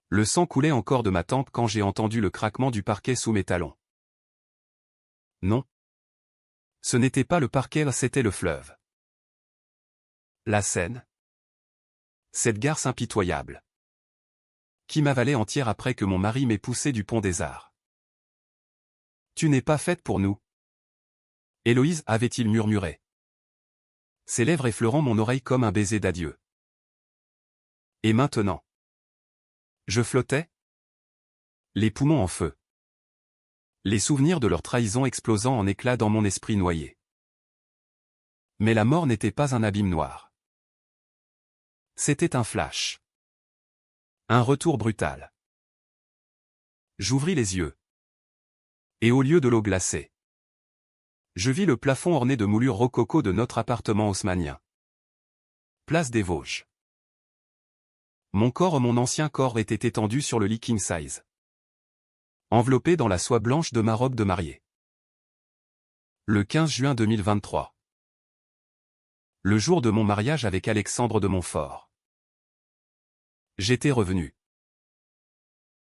Le sang coulait encore de ma tempe quand j'ai entendu le craquement du parquet sous mes talons. Non. Ce n'était pas le parquet, c'était le fleuve. La Seine. Cette garce impitoyable. Qui m'avalait entière après que mon mari m'ait poussé du pont des Arts. Tu n'es pas faite pour nous. Héloïse, avait-il murmuré. Ses lèvres effleurant mon oreille comme un baiser d'adieu. Et maintenant? Je flottais? Les poumons en feu. Les souvenirs de leur trahison explosant en éclats dans mon esprit noyé. Mais la mort n'était pas un abîme noir. C'était un flash. Un retour brutal. J'ouvris les yeux. Et au lieu de l'eau glacée, je vis le plafond orné de moulures rococo de notre appartement haussmannien. Place des Vosges. Mon ancien corps était étendu sur le lit king size. Enveloppé dans la soie blanche de ma robe de mariée. Le 15 juin 2023. Le jour de mon mariage avec Alexandre de Montfort. J'étais revenue.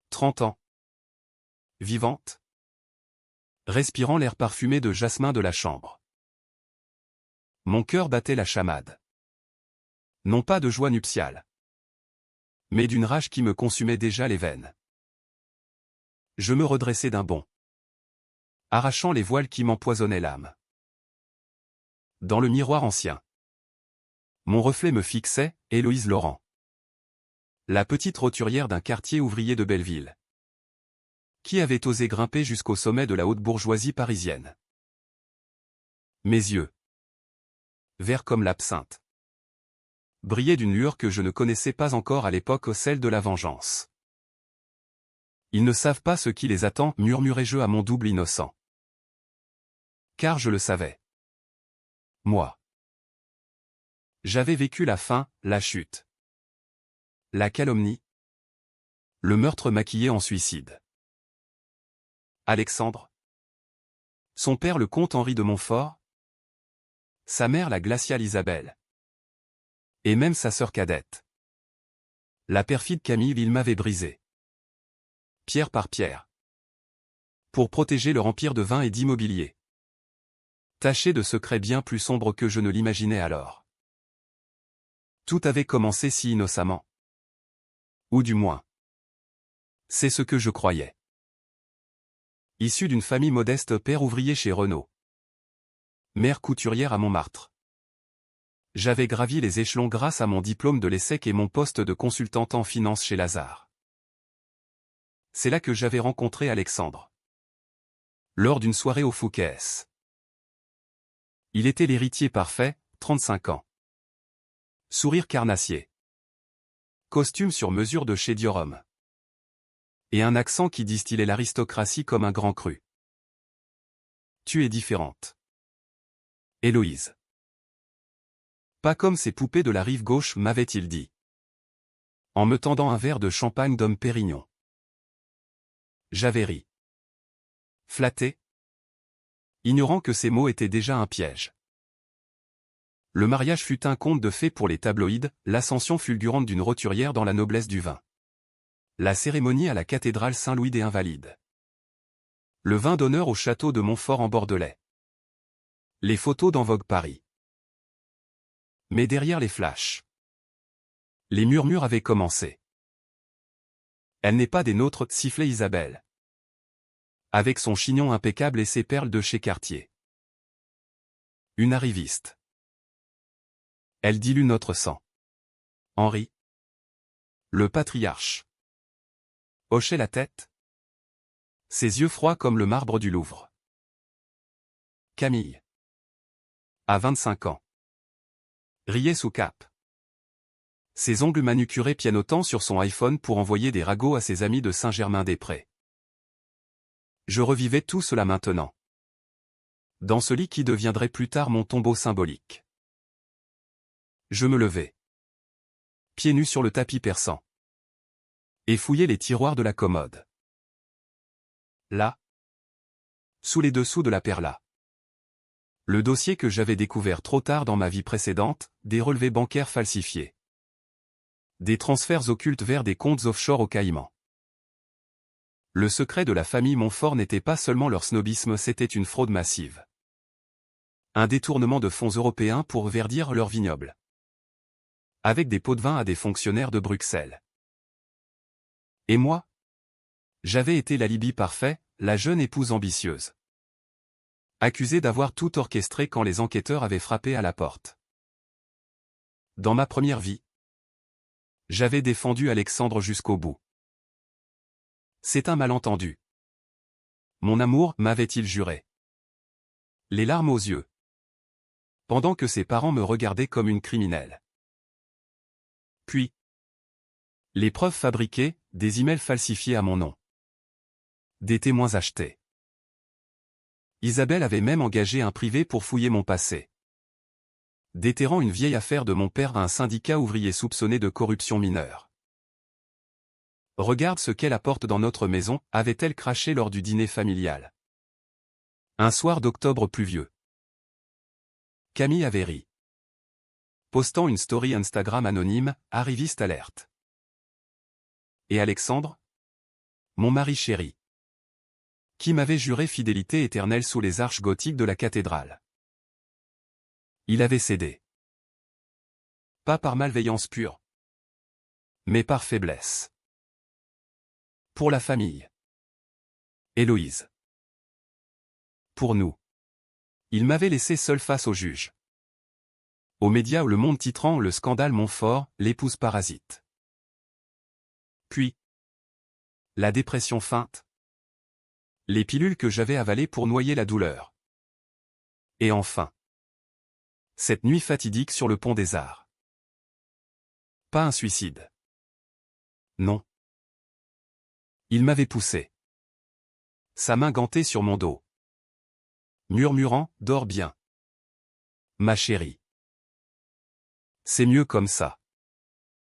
30 ans. Vivante. Respirant l'air parfumé de jasmin de la chambre. Mon cœur battait la chamade. Non pas de joie nuptiale, mais d'une rage qui me consumait déjà les veines. Je me redressai d'un bond, arrachant les voiles qui m'empoisonnaient l'âme. Dans le miroir ancien, mon reflet me fixait, Héloïse Laurent. La petite roturière d'un quartier ouvrier de Belleville. Qui avait osé grimper jusqu'au sommet de la haute bourgeoisie parisienne? Mes yeux, verts comme l'absinthe, brillaient d'une lueur que je ne connaissais pas encore à l'époque, celle de la vengeance. Ils ne savent pas ce qui les attend, murmurai-je à mon double innocent. Car je le savais. Moi. J'avais vécu la faim, la chute, la calomnie, le meurtre maquillé en suicide. Alexandre. Son père le comte Henri de Montfort. Sa mère la glaciale Isabelle. Et même sa sœur cadette. La perfide Camille, il m'avait brisé. Pierre par pierre. Pour protéger leur empire de vin et d'immobilier. Taché de secrets bien plus sombres que je ne l'imaginais alors. Tout avait commencé si innocemment. Ou du moins. C'est ce que je croyais. Issu d'une famille modeste, père ouvrier chez Renault. Mère couturière à Montmartre. J'avais gravi les échelons grâce à mon diplôme de l'ESSEC et mon poste de consultante en finance chez Lazare. C'est là que j'avais rencontré Alexandre. Lors d'une soirée au Fouquet's. Il était l'héritier parfait, 35 ans. Sourire carnassier. Costume sur mesure de chez Dior Homme. Et un accent qui distillait l'aristocratie comme un grand cru. Tu es différente. Héloïse. Pas comme ces poupées de la rive gauche, m'avait-il dit. En me tendant un verre de champagne d'homme Pérignon. J'avais ri. Flatté. Ignorant que ces mots étaient déjà un piège. Le mariage fut un conte de fées pour les tabloïds, l'ascension fulgurante d'une roturière dans la noblesse du vin. La cérémonie à la cathédrale Saint-Louis des Invalides. Le vin d'honneur au château de Montfort en Bordelais. Les photos d'En Vogue Paris. Mais derrière les flashs, les murmures avaient commencé. Elle n'est pas des nôtres, sifflait Isabelle. Avec son chignon impeccable et ses perles de chez Cartier. Une arriviste. Elle dilue notre sang. Henri. Le patriarche. Hochait la tête. Ses yeux froids comme le marbre du Louvre. Camille. À 25 ans. Riait sous cape. Ses ongles manucurés pianotant sur son iPhone pour envoyer des ragots à ses amis de Saint-Germain-des-Prés. Je revivais tout cela maintenant. Dans ce lit qui deviendrait plus tard mon tombeau symbolique. Je me levai. Pieds nus sur le tapis persan. Et fouillai les tiroirs de la commode. Là. Sous les dessous de la perla. Le dossier que j'avais découvert trop tard dans ma vie précédente, des relevés bancaires falsifiés. Des transferts occultes vers des comptes offshore aux Caïmans. Le secret de la famille Montfort n'était pas seulement leur snobisme, c'était une fraude massive. Un détournement de fonds européens pour verdir leurs vignobles. Avec des pots de vin à des fonctionnaires de Bruxelles. Et moi? J'avais été l'alibi parfait, la jeune épouse ambitieuse. Accusée d'avoir tout orchestré quand les enquêteurs avaient frappé à la porte. Dans ma première vie, j'avais défendu Alexandre jusqu'au bout. C'est un malentendu. Mon amour, m'avait-il juré. Les larmes aux yeux. Pendant que ses parents me regardaient comme une criminelle. Puis, les preuves fabriquées, des emails falsifiés à mon nom. Des témoins achetés. Isabelle avait même engagé un privé pour fouiller mon passé. Déterrant une vieille affaire de mon père à un syndicat ouvrier soupçonné de corruption mineure. Regarde ce qu'elle apporte dans notre maison, avait-elle craché lors du dîner familial. Un soir d'octobre pluvieux. Camille avait ri. Postant une story Instagram anonyme, arriviste alerte. Et Alexandre? Mon mari chéri. Qui m'avait juré fidélité éternelle sous les arches gothiques de la cathédrale. Il avait cédé. Pas par malveillance pure, mais par faiblesse. Pour la famille. Héloïse. Pour nous. Il m'avait laissé seul face au juge. Aux médias, le monde titrant le scandale Montfort, l'épouse parasite. Puis, la dépression feinte. Les pilules que j'avais avalées pour noyer la douleur. Et enfin, cette nuit fatidique sur le pont des Arts. Pas un suicide. Non. Il m'avait poussé. Sa main gantée sur mon dos. Murmurant, dors bien. Ma chérie. C'est mieux comme ça.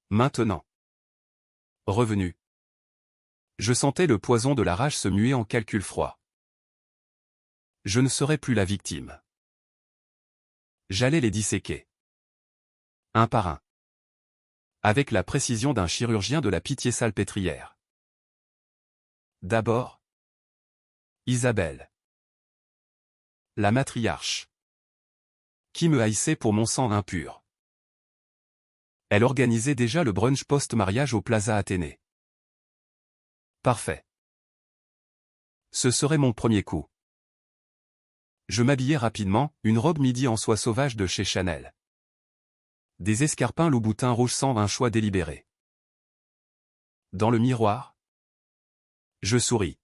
Maintenant. Revenu. Je sentais le poison de la rage se muer en calcul froid. Je ne serais plus la victime. J'allais les disséquer. Un par un. Avec la précision d'un chirurgien de la Pitié-Salpêtrière. D'abord, Isabelle. La matriarche. Qui me haïssait pour mon sang impur. Elle organisait déjà le brunch post-mariage au Plaza Athénée. Parfait. Ce serait mon premier coup. Je m'habillais rapidement, une robe midi en soie sauvage de chez Chanel. Des escarpins Louboutin rouge sans un choix délibéré. Dans le miroir, je souris.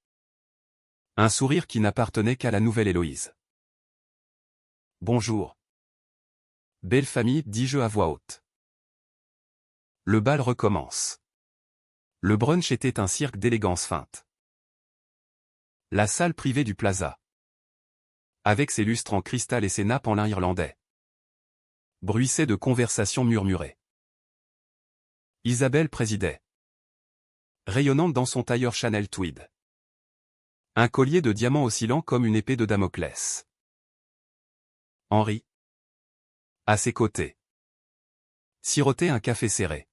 Un sourire qui n'appartenait qu'à la nouvelle Héloïse. Bonjour. Belle famille, dis-je à voix haute. Le bal recommence. Le brunch était un cirque d'élégance feinte. La salle privée du Plaza. Avec ses lustres en cristal et ses nappes en lin irlandais. Bruissait de conversations murmurées. Isabelle présidait. Rayonnante dans son tailleur Chanel tweed. Un collier de diamants oscillant comme une épée de Damoclès. Henri. À ses côtés. Sirotait un café serré.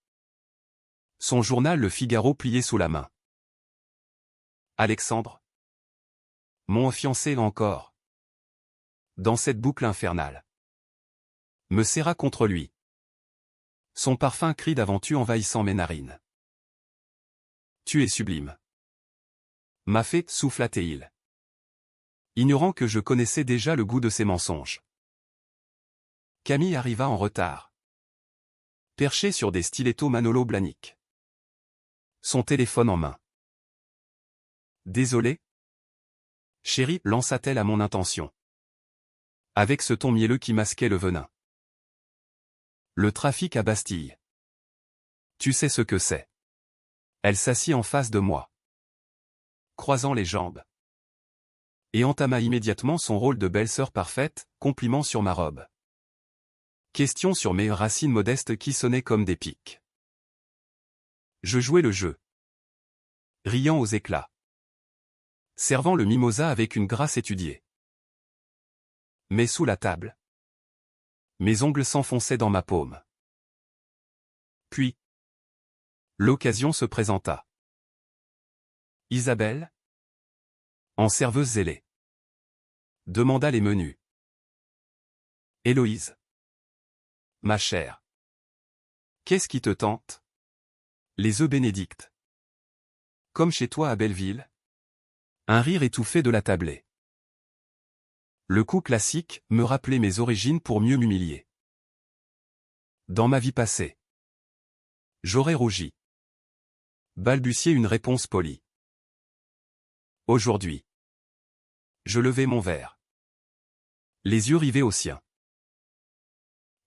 Son journal Le Figaro plié sous la main. Alexandre. Mon fiancé encore. Dans cette boucle infernale. Me serra contre lui. Son parfum cri d'aventure envahissant mes narines. Tu es sublime. M'a fait, souffla-t-il. Ignorant que je connaissais déjà le goût de ses mensonges. Camille arriva en retard. Perché sur des stilettos Manolo Blahnik. Son téléphone en main. Désolé. Chérie, lança-t-elle à mon intention. Avec ce ton mielleux qui masquait le venin. Le trafic à Bastille. Tu sais ce que c'est. Elle s'assit en face de moi. Croisant les jambes. Et entama immédiatement son rôle de belle-sœur parfaite, compliment sur ma robe. Question sur mes racines modestes qui sonnaient comme des pics. Je jouais le jeu. Riant aux éclats. Servant le mimosa avec une grâce étudiée. Mais sous la table. Mes ongles s'enfonçaient dans ma paume. Puis, L'occasion se présenta. Isabelle? En serveuse zélée. Demanda les menus. Héloïse. Ma chère. Qu'est-ce qui te tente? Les œufs bénédicts. Comme chez toi à Belleville? Un rire étouffé de la tablée. Le coup classique, me rappelait mes origines pour mieux m'humilier. Dans ma vie passée. J'aurais rougi. Balbutier une réponse polie. Aujourd'hui. Je levai mon verre. Les yeux rivés aux siens.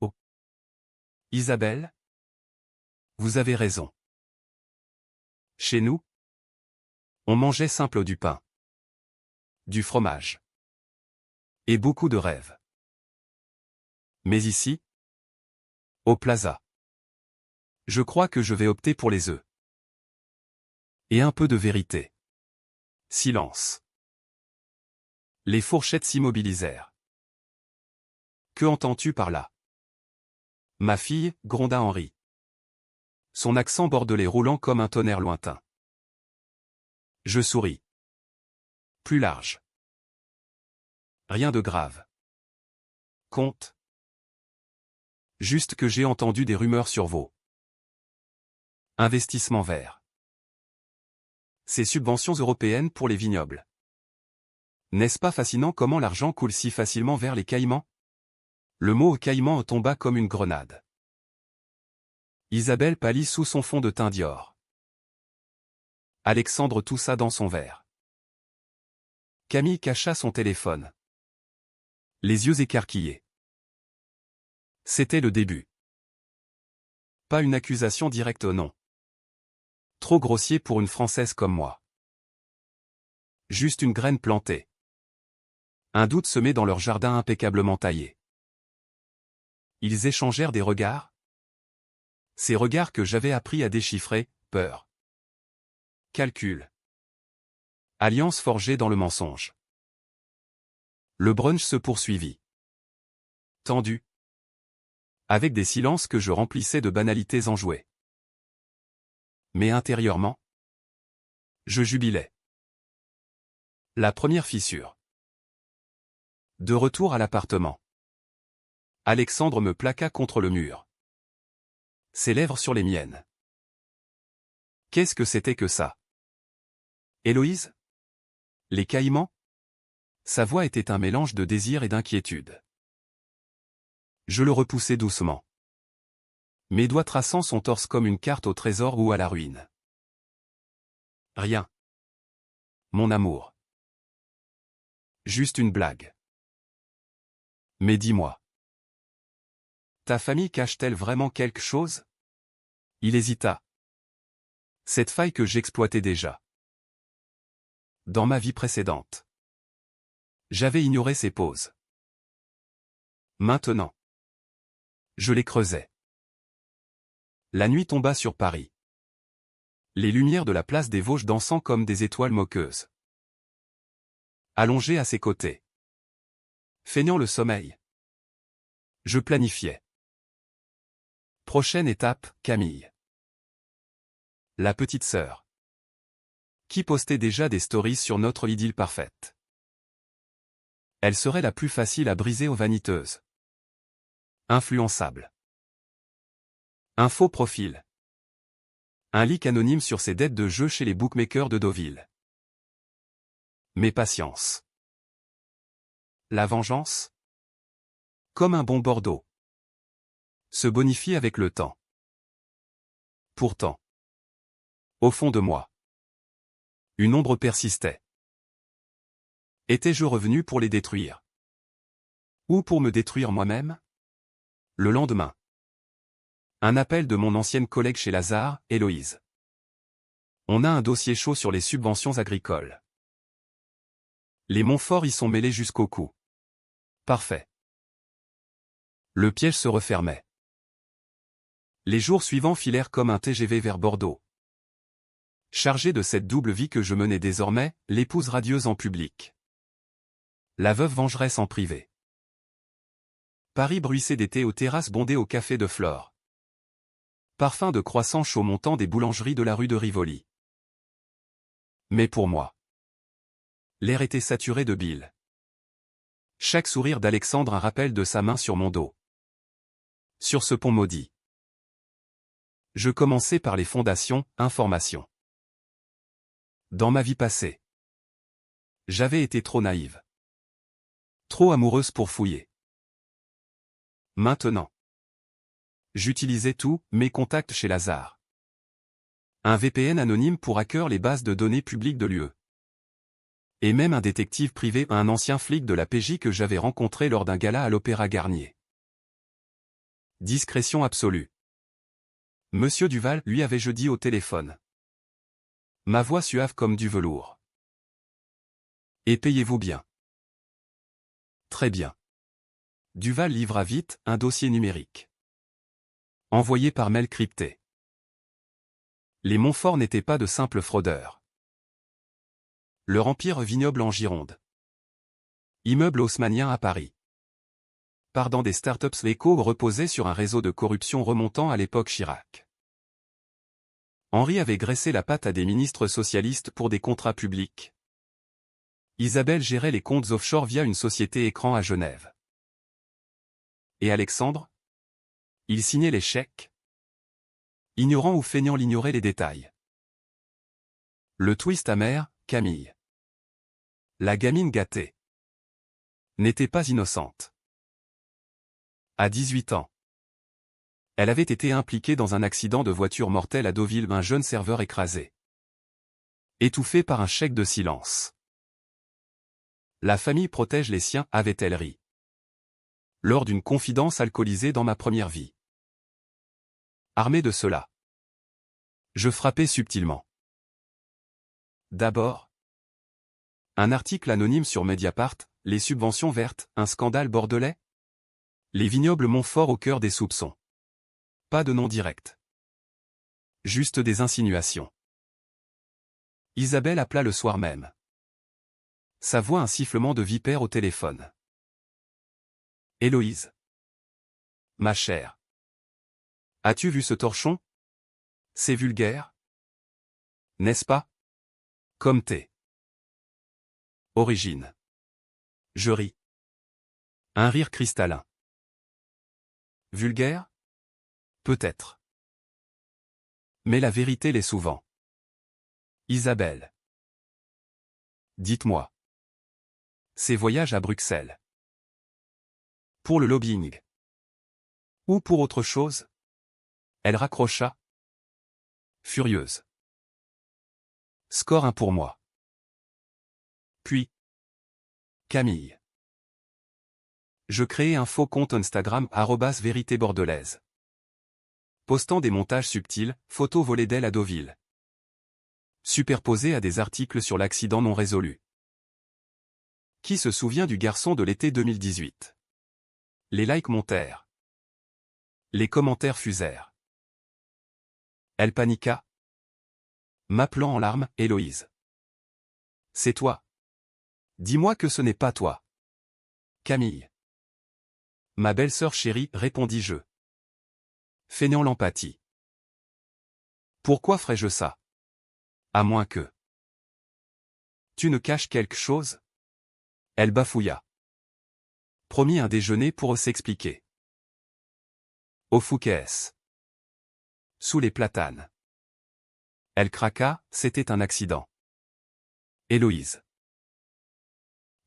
Oh. Isabelle? Vous avez raison. Chez nous, on mangeait simple du pain. Du fromage. Et beaucoup de rêves. Mais ici, au Plaza, je crois que je vais opter pour les œufs. Et un peu de vérité. Silence. Les fourchettes s'immobilisèrent. Que entends-tu par là? Ma fille, gronda Henri. Son accent bordelais roulant comme un tonnerre lointain. Je souris. Plus large. Rien de grave. Comte. Juste que j'ai entendu des rumeurs sur vos investissements verts. Ces subventions européennes pour les vignobles. N'est-ce pas fascinant comment l'argent coule si facilement vers les Caïmans? Le mot Caïman tomba comme une grenade. Isabelle pâlit sous son fond de teint Dior. Alexandre toussa dans son verre. Camille cacha son téléphone. Les yeux écarquillés. C'était le début. Pas une accusation directe, non. Trop grossier pour une Française comme moi. Juste une graine plantée. Un doute semé dans leur jardin impeccablement taillé. Ils échangèrent des regards. Ces regards que j'avais appris à déchiffrer, peur. Calcul. Alliance forgée dans le mensonge. Le brunch se poursuivit. Tendu. Avec des silences que je remplissais de banalités enjouées. Mais intérieurement, je jubilais. La première fissure. De retour à l'appartement. Alexandre me plaqua contre le mur. Ses lèvres sur les miennes. Qu'est-ce que c'était que ça? Héloïse? Les Caïmans? Sa voix était un mélange de désir et d'inquiétude. Je le repoussai doucement. Mes doigts traçant son torse comme une carte au trésor ou à la ruine. Rien. Mon amour. Juste une blague. Mais dis-moi. Ta famille cache-t-elle vraiment quelque chose? Il hésita. Cette faille que j'exploitais déjà. Dans ma vie précédente. J'avais ignoré ces pauses. Maintenant. Je les creusais. La nuit tomba sur Paris. Les lumières de la place des Vosges dansant comme des étoiles moqueuses. Allongé à ses côtés. Feignant le sommeil. Je planifiais. Prochaine étape, Camille. La petite sœur. Qui postait déjà des stories sur notre idylle parfaite. Elle serait la plus facile à briser aux vaniteuses. Influençable. Un faux profil. Un leak anonyme sur ses dettes de jeu chez les bookmakers de Deauville. Mais patience. La vengeance? Comme un bon Bordeaux. Se bonifie avec le temps. Pourtant. Au fond de moi. Une ombre persistait. Étais-je revenu pour les détruire? Ou pour me détruire moi-même? Le lendemain. Un appel de mon ancienne collègue chez Lazare, Héloïse. On a un dossier chaud sur les subventions agricoles. Les Montfort y sont mêlés jusqu'au cou. Parfait. Le piège se refermait. Les jours suivants filèrent comme un TGV vers Bordeaux. Chargé de cette double vie que je menais désormais, l'épouse radieuse en public. La veuve vengeresse en privé. Paris bruissait d'été aux terrasses bondées au café de Flore. Parfum de croissant chaud montant des boulangeries de la rue de Rivoli. Mais pour moi, l'air était saturé de bile. Chaque sourire d'Alexandre un rappel de sa main sur mon dos. Sur ce pont maudit. Je commençais par les fondations, informations. Dans ma vie passée, j'avais été trop naïve. Trop amoureuse pour fouiller. Maintenant, j'utilisais tous mes contacts chez Lazare. Un VPN anonyme pour hacker les bases de données publiques de l'UE. Et même un détective privé, un ancien flic de la PJ que j'avais rencontré lors d'un gala à l'Opéra Garnier. Discrétion absolue. Monsieur Duval lui avait-je dit au téléphone. Ma voix suave comme du velours. Et payez-vous bien. Très bien. Duval livra vite un dossier numérique. Envoyé par mail crypté. Les Montfort n'étaient pas de simples fraudeurs. Leur empire vignoble en Gironde. Immeuble haussmannien à Paris. Pardon des startups éco reposaient sur un réseau de corruption remontant à l'époque Chirac. Henri avait graissé la patte à des ministres socialistes pour des contrats publics. Isabelle gérait les comptes offshore via une société écran à Genève. Et Alexandre? Il signait les chèques. Ignorant ou feignant l'ignorer les détails. Le twist amer, Camille. La gamine gâtée. N'était pas innocente. À 18 ans. Elle avait été impliquée dans un accident de voiture mortel à Deauville, un jeune serveur écrasé. Étouffé par un chèque de silence. La famille protège les siens, avait-elle ri. Lors d'une confidence alcoolisée dans ma première vie. Armé de cela. Je frappais subtilement. D'abord. Un article anonyme sur Mediapart, les subventions vertes, un scandale bordelais? Les vignobles Montfort au cœur des soupçons. Pas de nom direct. Juste des insinuations. Isabelle appela le soir même. Sa voix un sifflement de vipère au téléphone. Héloïse. Ma chère. As-tu vu ce torchon? C'est vulgaire? N'est-ce pas? Comme t'es. Origine. Je ris. Un rire cristallin. Vulgaire? Peut-être. Mais la vérité l'est souvent. Isabelle. Dites-moi. Ces voyages à Bruxelles. Pour le lobbying. Ou pour autre chose? Elle raccrocha. Furieuse. Score 1 pour moi. Puis. Camille. Je créai un faux compte Instagram @vérité bordelaise. Postant des montages subtils, photos volées d'elle à Deauville. Superposées à des articles sur l'accident non résolu. Qui se souvient du garçon de l'été 2018? Les likes montèrent. Les commentaires fusèrent. Elle paniqua. M'appelant en larmes, Héloïse. C'est toi. Dis-moi que ce n'est pas toi. Camille. Ma belle-sœur chérie, répondis-je. Feignant l'empathie. Pourquoi ferais-je ça? À moins que. Tu ne caches quelque chose? Elle bafouilla. Promis un déjeuner pour s'expliquer. Au Fouquet's. Sous les platanes. Elle craqua, c'était un accident. Héloïse.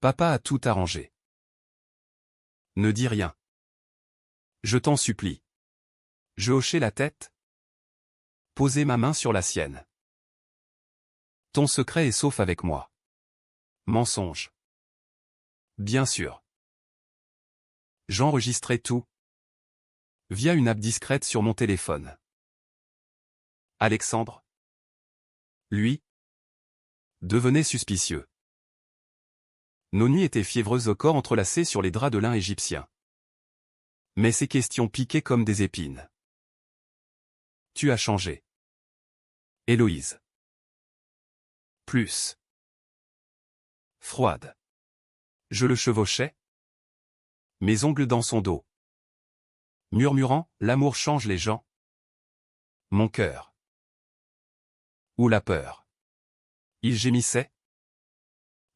Papa a tout arrangé. Ne dis rien. Je t'en supplie. Je hochai la tête. Posai ma main sur la sienne. Ton secret est sauf avec moi. Mensonge. Bien sûr. J'enregistrais tout. Via une app discrète sur mon téléphone. Alexandre. Lui. Devenait suspicieux. Nos nuits étaient fiévreuses au corps entrelacés sur les draps de lin égyptien. Mais ces questions piquaient comme des épines. Tu as changé. Héloïse. Plus. Froide. Je le chevauchais. Mes ongles dans son dos. Murmurant, l'amour change les gens. Mon cœur. Ou la peur. Il gémissait.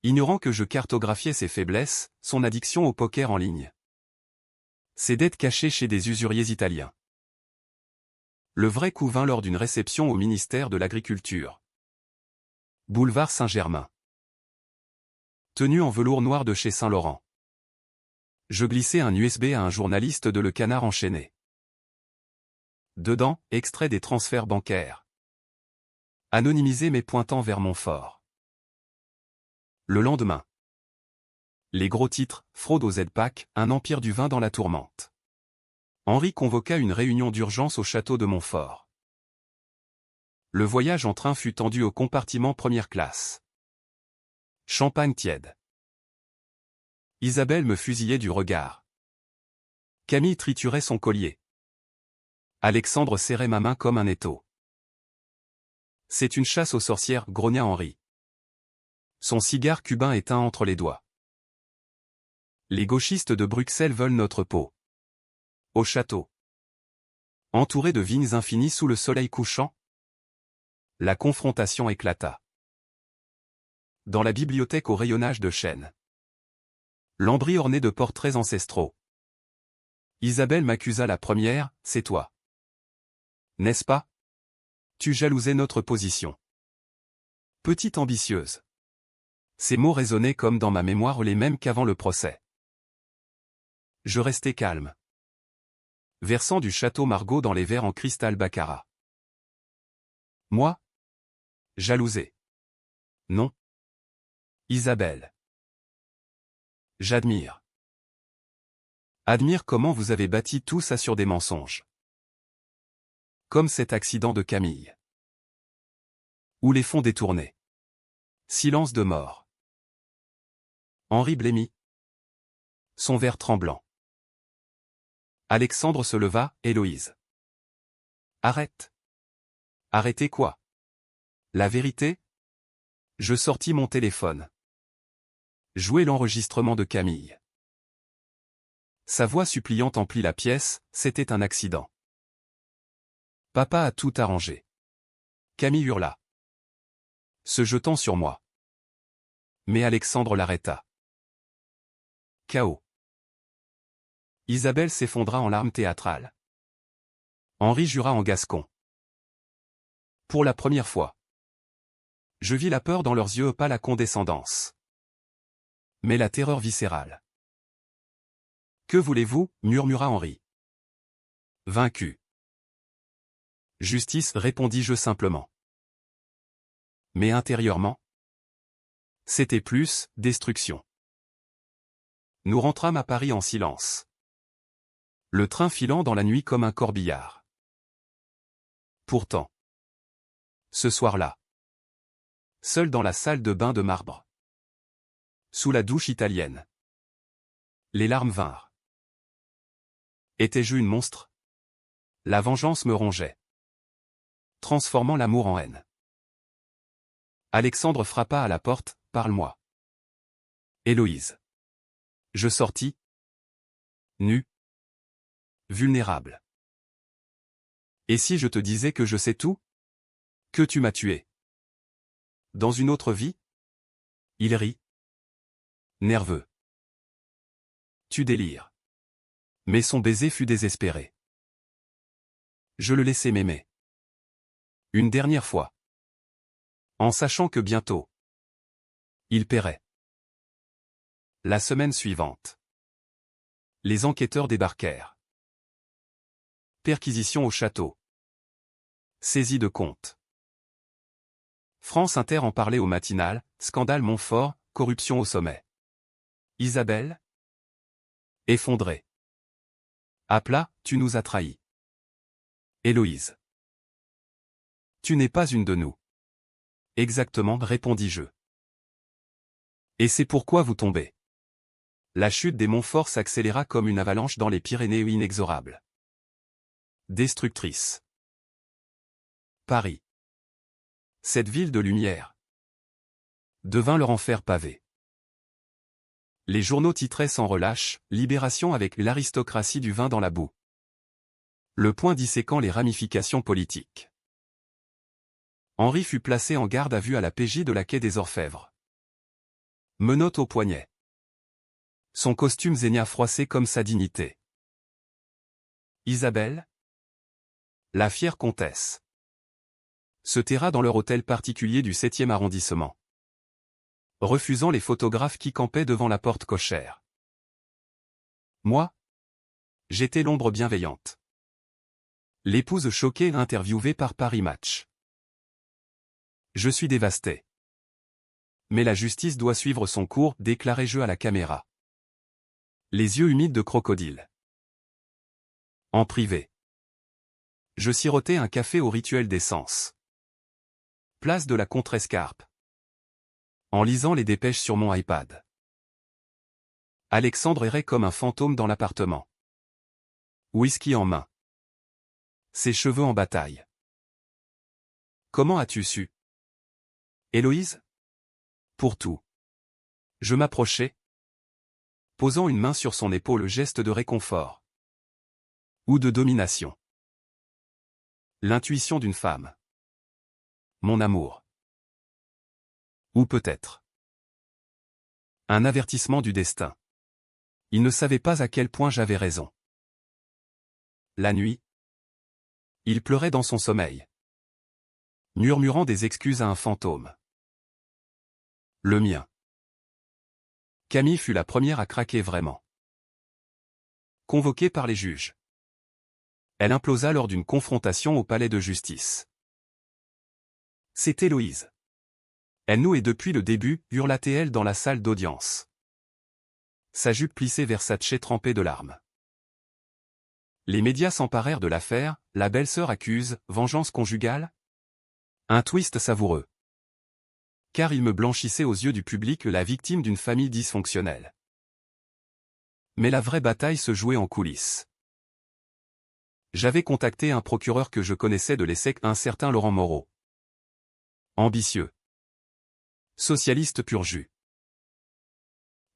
Ignorant que je cartographiais ses faiblesses, son addiction au poker en ligne. Ses dettes cachées chez des usuriers italiens. Le vrai coup vint lors d'une réception au ministère de l'Agriculture. Boulevard Saint-Germain. Tenue en velours noir de chez Saint-Laurent. Je glissais un USB à un journaliste de Le Canard enchaîné. Dedans, extrait des transferts bancaires. Anonymisé mais pointant vers Montfort. Le lendemain. Les gros titres, fraude au Z-Pack, un empire du vin dans la tourmente. Henri convoqua une réunion d'urgence au château de Montfort. Le voyage en train fut tendu au compartiment première classe. Champagne tiède. Isabelle me fusillait du regard. Camille triturait son collier. Alexandre serrait ma main comme un étau. C'est une chasse aux sorcières, grogna Henri. Son cigare cubain éteint entre les doigts. Les gauchistes de Bruxelles veulent notre peau. Au château. Entouré de vignes infinies sous le soleil couchant. La confrontation éclata. Dans la bibliothèque au rayonnage de chêne. Lambris orné de portraits ancestraux. Isabelle m'accusa la première, c'est toi. N'est-ce pas? Tu jalousais notre position. Petite ambitieuse. Ces mots résonnaient comme dans ma mémoire les mêmes qu'avant le procès. Je restai calme. Versant du château Margaux dans les verres en cristal baccarat. Moi? Jalousé. Non. Isabelle. J'admire. Admire comment vous avez bâti tout ça sur des mensonges. Comme cet accident de Camille. Ou les fonds détournés. Silence de mort. Henri blêmit. Son verre tremblant. Alexandre se leva, Héloïse. Arrête. Arrêtez quoi? La vérité? Je sortis mon téléphone. Jouer l'enregistrement de Camille. Sa voix suppliante emplit la pièce, c'était un accident. Papa a tout arrangé. Camille hurla. Se jetant sur moi. Mais Alexandre l'arrêta. Chaos. Isabelle s'effondra en larmes théâtrales. Henri jura en gascon. Pour la première fois. Je vis la peur dans leurs yeux, pas la condescendance. Mais la terreur viscérale. Que voulez-vous, murmura Henri. Vaincu. Justice, répondis-je simplement. Mais intérieurement, c'était plus, destruction. Nous rentrâmes à Paris en silence. Le train filant dans la nuit comme un corbillard. Pourtant, ce soir-là, seul dans la salle de bain de marbre, sous la douche italienne, les larmes vinrent. Étais-je une monstre? La vengeance me rongeait, transformant l'amour en haine. Alexandre frappa à la porte, parle-moi. Héloïse. Je sortis. Nu. Vulnérable. Et si je te disais que je sais tout? Que tu m'as tué. Dans une autre vie? Il rit. Nerveux. Tu délires. Mais son baiser fut désespéré. Je le laissai m'aimer. Une dernière fois. En sachant que bientôt, il paierait. La semaine suivante. Les enquêteurs débarquèrent. Perquisition au château. Saisie de compte. France Inter en parlait au matinal, scandale Montfort, corruption au sommet. Isabelle? Effondrée. À plat, tu nous as trahis. Héloïse. Tu n'es pas une de nous. Exactement, répondis-je. Et c'est pourquoi vous tombez. La chute des Montfort s'accéléra comme une avalanche dans les Pyrénées inexorable. Destructrice. Paris. Cette ville de lumière devint leur enfer pavé. Les journaux titraient sans relâche, Libération avec l'aristocratie du vin dans la boue. Le point disséquant les ramifications politiques. Henri fut placé en garde à vue à la PJ de la quai des Orfèvres. Menottes au poignet. Son costume zénia froissé comme sa dignité. Isabelle, la fière comtesse, se terra dans leur hôtel particulier du 7e arrondissement, refusant les photographes qui campaient devant la porte cochère. Moi, j'étais l'ombre bienveillante. L'épouse choquée interviewée par Paris Match. Je suis dévasté. Mais la justice doit suivre son cours, déclarai-je à la caméra. Les yeux humides de crocodile. En privé. Je sirotais un café au rituel d'essence. Place de la Contrescarpe. En lisant les dépêches sur mon iPad. Alexandre errait comme un fantôme dans l'appartement. Whisky en main. Ses cheveux en bataille. Comment as-tu su? Héloïse? Pour tout. Je m'approchai, posant une main sur son épaule, geste de réconfort. Ou de domination. L'intuition d'une femme. Mon amour. Ou peut-être un avertissement du destin. Il ne savait pas à quel point j'avais raison. La nuit, il pleurait dans son sommeil, murmurant des excuses à un fantôme. Le mien. Camille fut la première à craquer vraiment. Convoquée par les juges, elle implosa lors d'une confrontation au palais de justice. C'est Héloïse. Elle nous est depuis le début, hurla-t-elle dans la salle d'audience. Sa jupe plissée Versace trempée de larmes. Les médias s'emparèrent de l'affaire, la belle-sœur accuse, vengeance conjugale? Un twist savoureux. Car il me blanchissait aux yeux du public la victime d'une famille dysfonctionnelle. Mais la vraie bataille se jouait en coulisses. J'avais contacté un procureur que je connaissais de l'ESSEC, un certain Laurent Moreau. Ambitieux. Socialiste pur jus.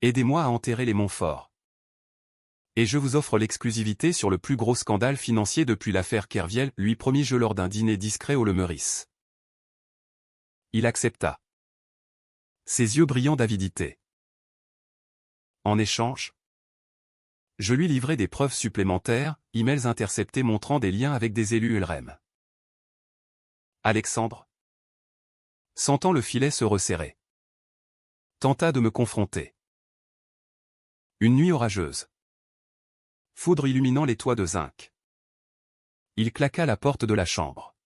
Aidez-moi à enterrer les Montfort. Et je vous offre l'exclusivité sur le plus gros scandale financier depuis l'affaire Kerviel, lui promis-je lors d'un dîner discret au Le Meurice. Il accepta. Ses yeux brillants d'avidité. En échange, je lui livrai des preuves supplémentaires, emails interceptés montrant des liens avec des élus LREM. Alexandre, sentant le filet se resserrer, tenta de me confronter. Une nuit orageuse. Foudre illuminant les toits de zinc. Il claqua la porte de la chambre.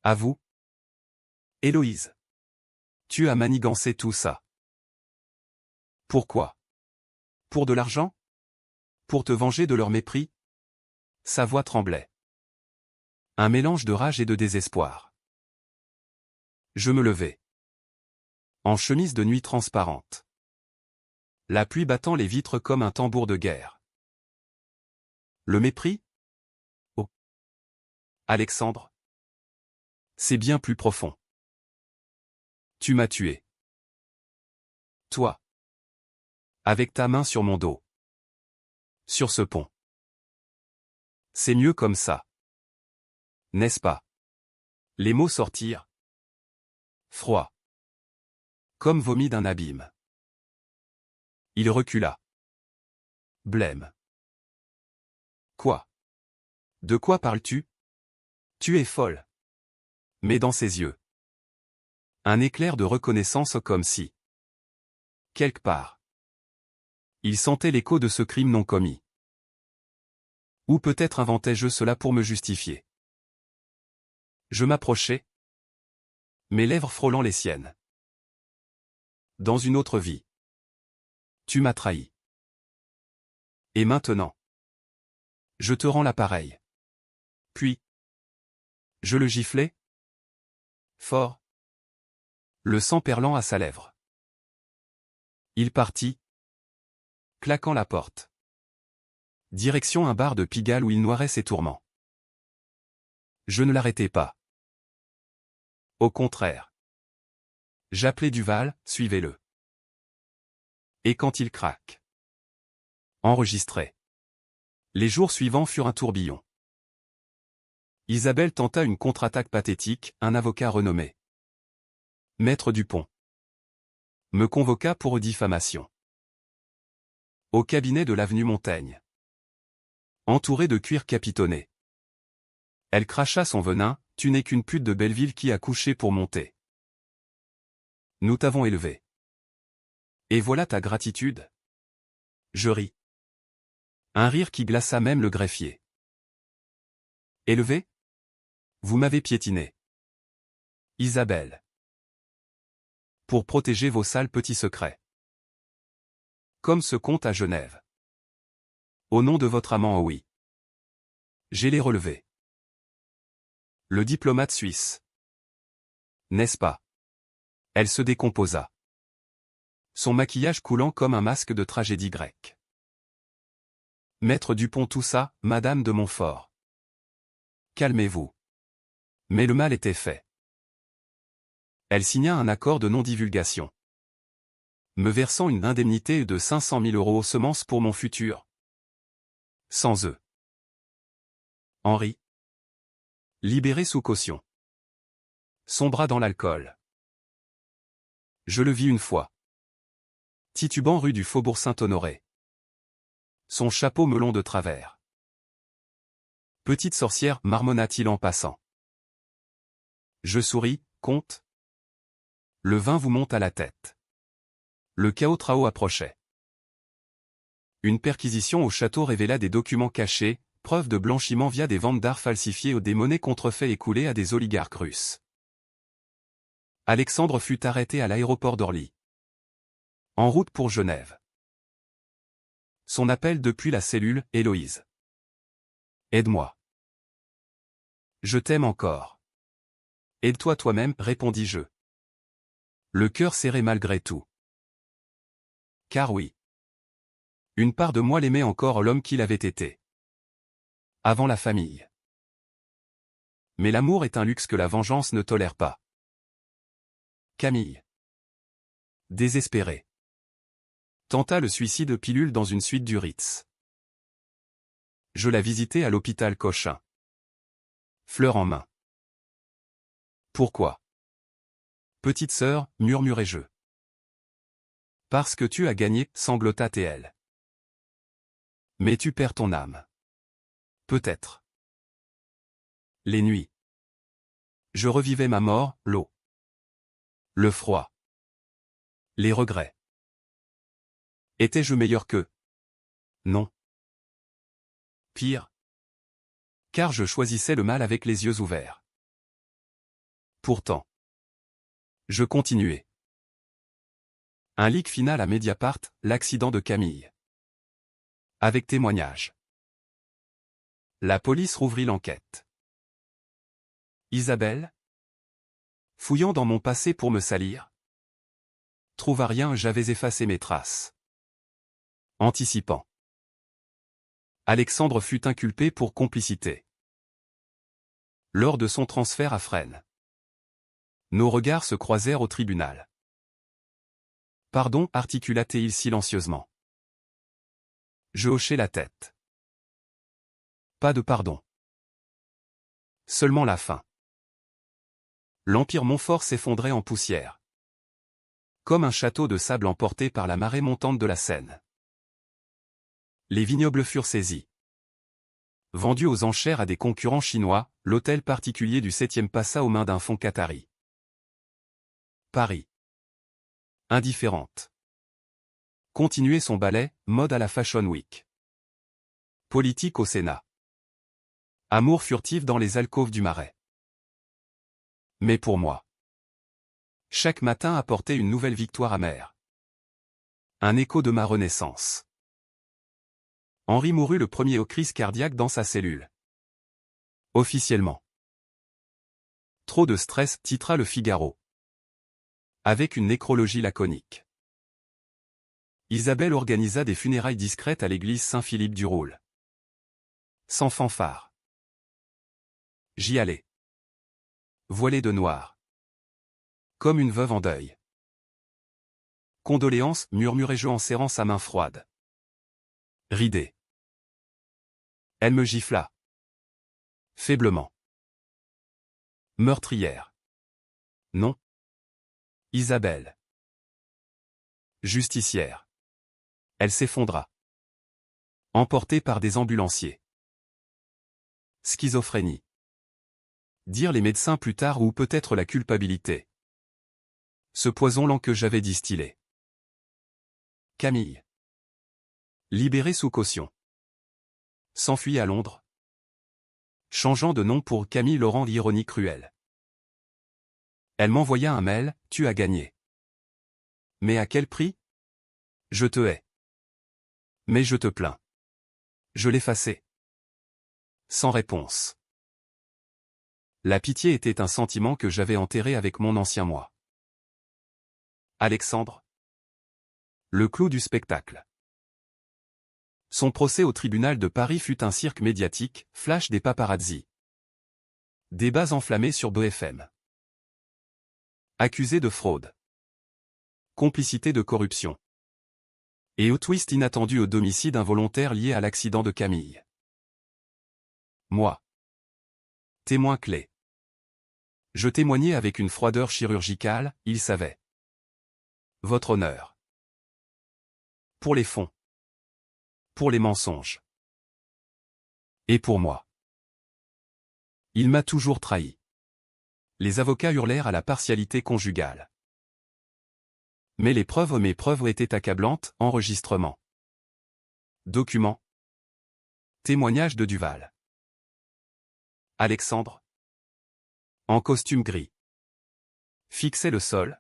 À vous, Héloïse. Tu as manigancé tout ça. Pourquoi? Pour de l'argent? Pour te venger de leur mépris? Sa voix tremblait. Un mélange de rage et de désespoir. Je me levai. En chemise de nuit transparente. La pluie battant les vitres comme un tambour de guerre. Le mépris? Oh. Alexandre. C'est bien plus profond. Tu m'as tué. Toi. Avec ta main sur mon dos. Sur ce pont. C'est mieux comme ça. N'est-ce pas? Les mots sortirent. Froid. Comme vomi d'un abîme. Il recula. Blême. Quoi? De quoi parles-tu? Tu es folle. Mais dans ses yeux. Un éclair de reconnaissance comme si. Quelque part. Il sentait l'écho de ce crime non commis. Ou peut-être inventais-je cela pour me justifier. Je m'approchai. Mes lèvres frôlant les siennes. Dans une autre vie. Tu m'as trahi. Et maintenant. Je te rends l'appareil. Puis. Je le giflai. Fort. Le sang perlant à sa lèvre. Il partit. Claquant la porte. Direction un bar de Pigalle où il noirait ses tourments. Je ne l'arrêtai pas. Au contraire. J'appelai Duval, suivez-le. Et quand il craque. Enregistré. Les jours suivants furent un tourbillon. Isabelle tenta une contre-attaque pathétique, un avocat renommé, Maître Dupont, me convoqua pour diffamation. Au cabinet de l'avenue Montaigne. Entouré de cuir capitonné. Elle cracha son venin, tu n'es qu'une pute de Belleville qui a couché pour monter. Nous t'avons élevé. Et voilà ta gratitude? Je ris. Un rire qui glaça même le greffier. Élevé? Vous m'avez piétiné. Isabelle. Pour protéger vos sales petits secrets. Comme ce conte à Genève. Au nom de votre amant, oh oui. J'ai les relevés. Le diplomate suisse. N'est-ce pas? Elle se décomposa. Son maquillage coulant comme un masque de tragédie grecque. Maître Dupont toussa, Madame de Montfort. Calmez-vous. Mais le mal était fait. Elle signa un accord de non-divulgation, me versant une indemnité de 500 000 € aux semences pour mon futur. Sans eux. Henri. Libéré sous caution. Sombra dans l'alcool. Je le vis une fois. Titubant rue du Faubourg Saint-Honoré. Son chapeau melon de travers. Petite sorcière, marmonna-t-il en passant. Je souris, comte. Le vin vous monte à la tête. Le chaos trao approchait. Une perquisition au château révéla des documents cachés, preuve de blanchiment via des ventes d'art falsifiées ou des monnaies contrefaites écoulées à des oligarques russes. Alexandre fut arrêté à l'aéroport d'Orly. En route pour Genève. Son appel depuis la cellule, Héloïse. Aide-moi. Je t'aime encore. Aide-toi toi-même, répondis-je. Le cœur serré malgré tout. Car oui. Une part de moi l'aimait encore l'homme qu'il avait été. Avant la famille. Mais l'amour est un luxe que la vengeance ne tolère pas. Camille. Désespérée. Tenta le suicide pilule dans une suite du Ritz. Je la visitais à l'hôpital Cochin. Fleur en main. Pourquoi? Petite sœur, murmurai-je. Parce que tu as gagné, sanglota TL. Mais tu perds ton âme. Peut-être. Les nuits. Je revivais ma mort, l'eau. Le froid. Les regrets. Étais-je meilleur qu'eux? Non. Pire. Car je choisissais le mal avec les yeux ouverts. Pourtant. Je continuais. Un leak final à Mediapart, l'accident de Camille. Avec témoignage. La police rouvrit l'enquête. Isabelle? Fouillant dans mon passé pour me salir. Trouva rien, j'avais effacé mes traces. Anticipant. Alexandre fut inculpé pour complicité. Lors de son transfert à Fresnes. Nos regards se croisèrent au tribunal. Pardon, articula-t-il silencieusement. Je hochai la tête. Pas de pardon. Seulement la fin. L'Empire Montfort s'effondrait en poussière. Comme un château de sable emporté par la marée montante de la Seine. Les vignobles furent saisis. Vendus aux enchères à des concurrents chinois, l'hôtel particulier du 7e passa aux mains d'un fonds qatari. Paris. Indifférente. Continuer son ballet, mode à la Fashion Week. Politique au Sénat. Amour furtif dans les alcôves du Marais. Mais pour moi. Chaque matin apportait une nouvelle victoire amère. Un écho de ma renaissance. Henri mourut le premier aux crises cardiaques dans sa cellule. Officiellement. Trop de stress, titra le Figaro. Avec une nécrologie laconique. Isabelle organisa des funérailles discrètes à l'église Saint-Philippe du Roule. Sans fanfare. J'y allais. Voilée de noir. Comme une veuve en deuil. Condoléances, murmurai-je en serrant sa main froide. Ridée. Elle me gifla. Faiblement. Meurtrière. Non. Isabelle. Justicière. Elle s'effondra. Emportée par des ambulanciers. Schizophrénie. Dire les médecins plus tard ou peut-être la culpabilité. Ce poison lent que j'avais distillé. Camille. Libérée sous caution. S'enfuit à Londres. Changeant de nom pour Camille Laurent, l'ironie cruelle. Elle m'envoya un mail, tu as gagné. Mais à quel prix? Je te hais. Mais je te plains. Je l'effaçai. Sans réponse. La pitié était un sentiment que j'avais enterré avec mon ancien moi. Alexandre. Le clou du spectacle. Son procès au tribunal de Paris fut un cirque médiatique, flash des paparazzis. Débats enflammés sur BFM. Accusé de fraude. Complicité de corruption. Et au twist inattendu au domicile involontaire lié à l'accident de Camille. Moi. Témoin clé. Je témoignais avec une froideur chirurgicale, il savait. Votre honneur. Pour les fonds. Pour les mensonges. Et pour moi. Il m'a toujours trahi. Les avocats hurlèrent à la partialité conjugale. Mais mes preuves étaient accablantes, enregistrements. Documents. Témoignage de Duval. Alexandre. En costume gris. Fixait le sol.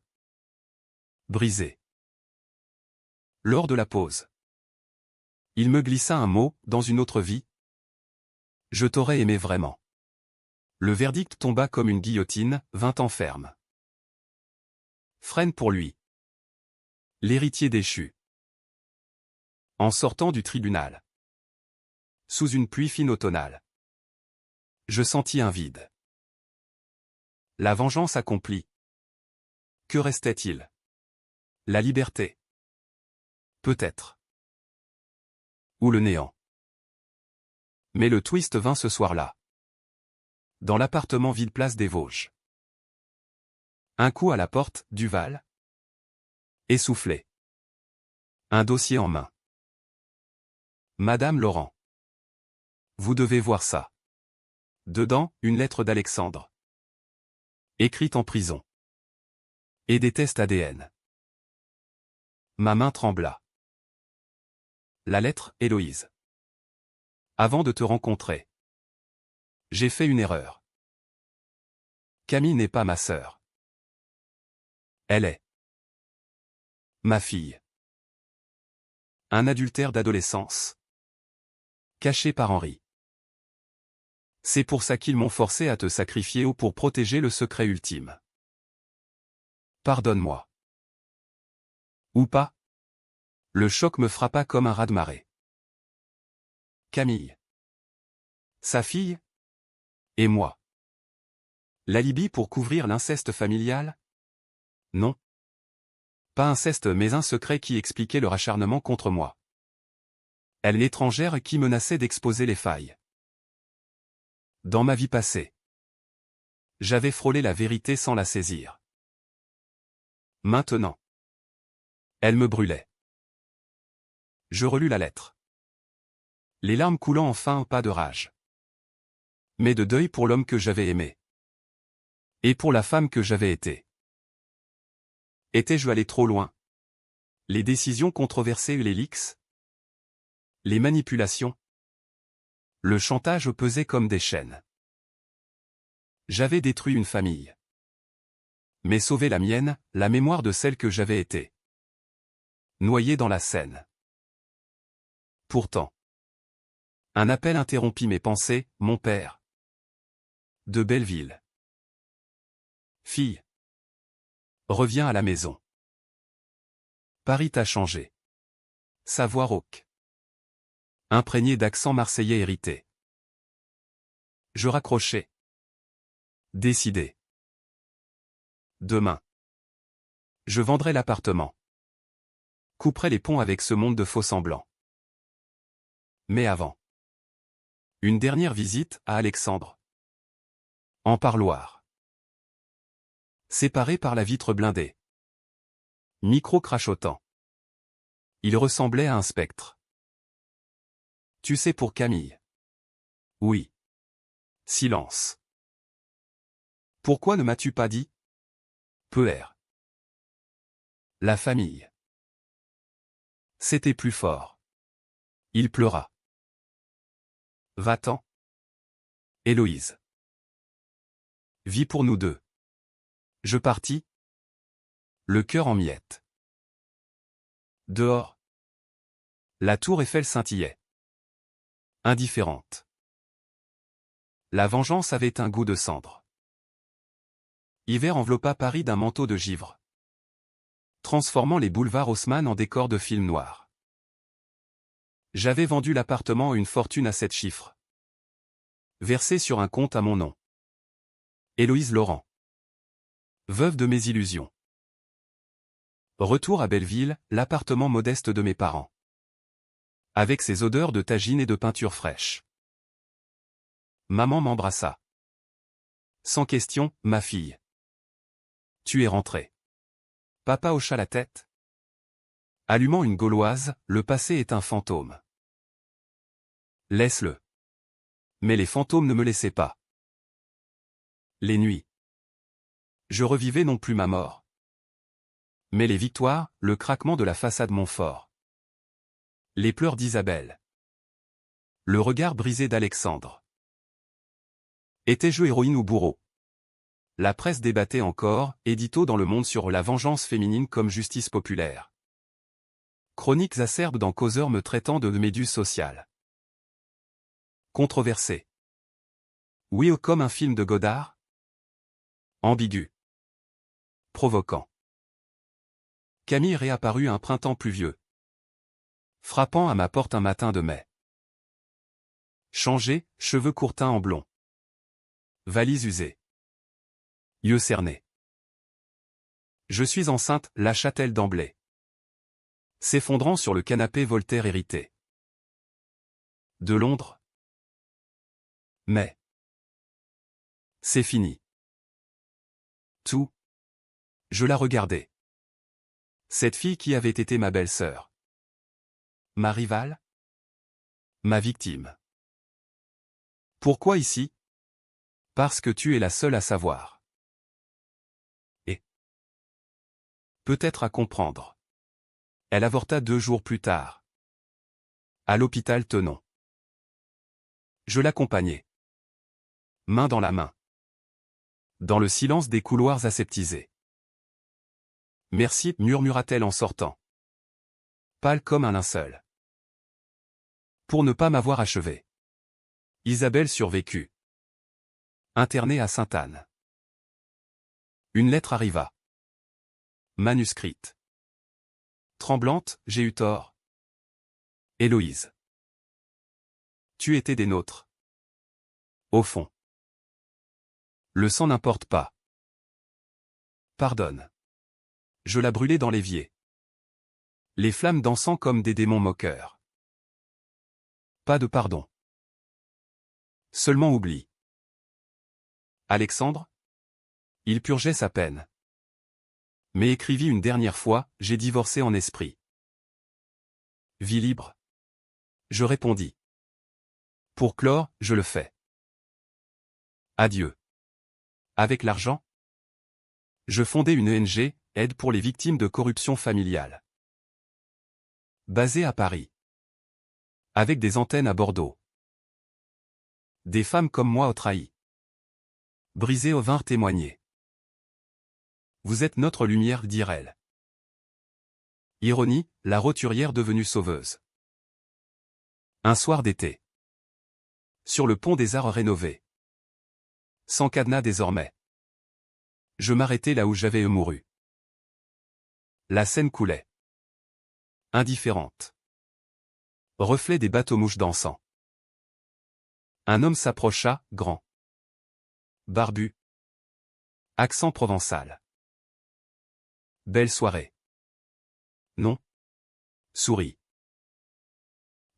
Brisé. Lors de la pause. Il me glissa un mot, dans une autre vie. Je t'aurais aimé vraiment. Le verdict tomba comme une guillotine, 20 ans ferme. Freine pour lui. L'héritier déchu. En sortant du tribunal. Sous une pluie fine automnale. Je sentis un vide. La vengeance accomplie. Que restait-il? La liberté. Peut-être. Ou le néant. Mais le twist vint ce soir-là. Dans l'appartement vide place des Vosges. Un coup à la porte, Duval. Essoufflé. Un dossier en main. Madame Laurent. Vous devez voir ça. Dedans, une lettre d'Alexandre. Écrite en prison. Et des tests ADN. Ma main trembla. La lettre, Héloïse. Avant de te rencontrer. J'ai fait une erreur. Camille n'est pas ma sœur. Elle est. Ma fille. Un adultère d'adolescence. Caché par Henri. C'est pour ça qu'ils m'ont forcé à te sacrifier ou pour protéger le secret ultime. Pardonne-moi. Ou pas? Le choc me frappa comme un raz-de-marée. Camille. Sa fille? Et moi. L'alibi pour couvrir l'inceste familial? Non. Pas inceste mais un secret qui expliquait leur acharnement contre moi. Elle l'étrangère qui menaçait d'exposer les failles. Dans ma vie passée. J'avais frôlé la vérité sans la saisir. Maintenant. Elle me brûlait. Je relus la lettre. Les larmes coulant enfin, pas de rage. Mais de deuil pour l'homme que j'avais aimé. Et pour la femme que j'avais été. Étais-je allé trop loin? Les décisions controversées et les leaks? Les manipulations? Le chantage pesait comme des chaînes. J'avais détruit une famille. Mais sauvé la mienne, la mémoire de celle que j'avais été. Noyé dans la Seine. Pourtant. Un appel interrompit mes pensées, mon père. De Belleville. Fille. Reviens à la maison. Paris t'a changé. Sa voix rauque. Imprégnée d'accent marseillais hérité. Je raccrochai. Décidé. Demain. Je vendrai l'appartement. Couperai les ponts avec ce monde de faux semblants. Mais avant. Une dernière visite à Alexandre. En parloir. Séparé par la vitre blindée. Micro crachotant. Il ressemblait à un spectre. Tu sais pour Camille. Oui. Silence. Pourquoi ne m'as-tu pas dit? Peur. La famille. C'était plus fort. Il pleura. Va-t'en. Héloïse. Vis pour nous deux. Je partis. Le cœur en miettes. Dehors. La tour Eiffel scintillait. Indifférente. La vengeance avait un goût de cendre. Hiver enveloppa Paris d'un manteau de givre, transformant les boulevards Haussmann en décors de film noir. J'avais vendu l'appartement à une fortune à 7 chiffres, versée sur un compte à mon nom. Héloïse Laurent. Veuve de mes illusions. Retour à Belleville, l'appartement modeste de mes parents. Avec ses odeurs de tagine et de peinture fraîche. Maman m'embrassa. Sans question, ma fille. Tu es rentrée. Papa hocha la tête. Allumant une gauloise, le passé est un fantôme. Laisse-le. Mais les fantômes ne me laissaient pas. Les nuits. Je revivais non plus ma mort. Mais les victoires, le craquement de la façade Montfort. Les pleurs d'Isabelle. Le regard brisé d'Alexandre. Étais-je héroïne ou bourreau? La presse débattait encore, édito dans Le Monde sur la vengeance féminine comme justice populaire. Chroniques acerbes dans Causeur me traitant de méduse sociale. Controversé. Oui ou comme un film de Godard? Ambigu. Provoquant. Camille réapparut un printemps pluvieux. Frappant à ma porte un matin de mai. Changé, cheveux courts teints en blond. Valise usée. Yeux cernés. Je suis enceinte, lâcha-t-elle d'emblée. S'effondrant sur le canapé Voltaire hérité. De Londres. Mais. C'est fini. Tout. Je la regardais. Cette fille qui avait été ma belle-sœur. Ma rivale? Ma victime. Pourquoi ici? Parce que tu es la seule à savoir. Et peut-être à comprendre. Elle avorta 2 jours plus tard. À l'hôpital Tenon. Je l'accompagnai. Main dans la main. Dans le silence des couloirs aseptisés. Merci, murmura-t-elle en sortant. Pâle comme un linceul. Pour ne pas m'avoir achevé. Isabelle survécut. Internée à Sainte-Anne. Une lettre arriva. Manuscrite. Tremblante, j'ai eu tort. Héloïse. Tu étais des nôtres. Au fond. Le sang n'importe pas. Pardonne. Je la brûlais dans l'évier. Les flammes dansant comme des démons moqueurs. Pas de pardon. Seulement oubli. Alexandre? Il purgeait sa peine. Mais écrivit une dernière fois, j'ai divorcé en esprit. Vie libre? Je répondis. Pour clore, je le fais. Adieu. Avec l'argent? Je fondai une ONG, Aide pour les victimes de corruption familiale. Basée à Paris. Avec des antennes à Bordeaux. Des femmes comme moi au trahi. Brisées au vinrent témoigner. Vous êtes notre lumière, dirent-elles. Ironie, la roturière devenue sauveuse. Un soir d'été. Sur le pont des Arts rénové. Sans cadenas désormais. Je m'arrêtai là où j'avais mouru. La Seine coulait. Indifférente. Reflet des bateaux-mouches dansant. Un homme s'approcha, grand. Barbu. Accent provençal. Belle soirée. Non. Souris.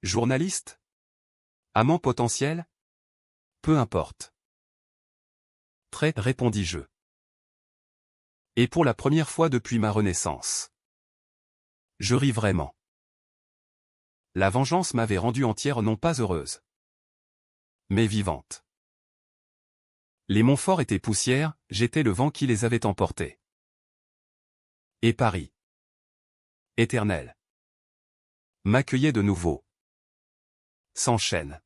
Journaliste? Amant potentiel? Peu importe. Très, répondis-je. Et pour la première fois depuis ma renaissance. Je ris vraiment. La vengeance m'avait rendue entière non pas heureuse, mais vivante. Les Montfort étaient poussière, j'étais le vent qui les avait emportés. Et Paris, éternel, m'accueillait de nouveau. Sans chaîne.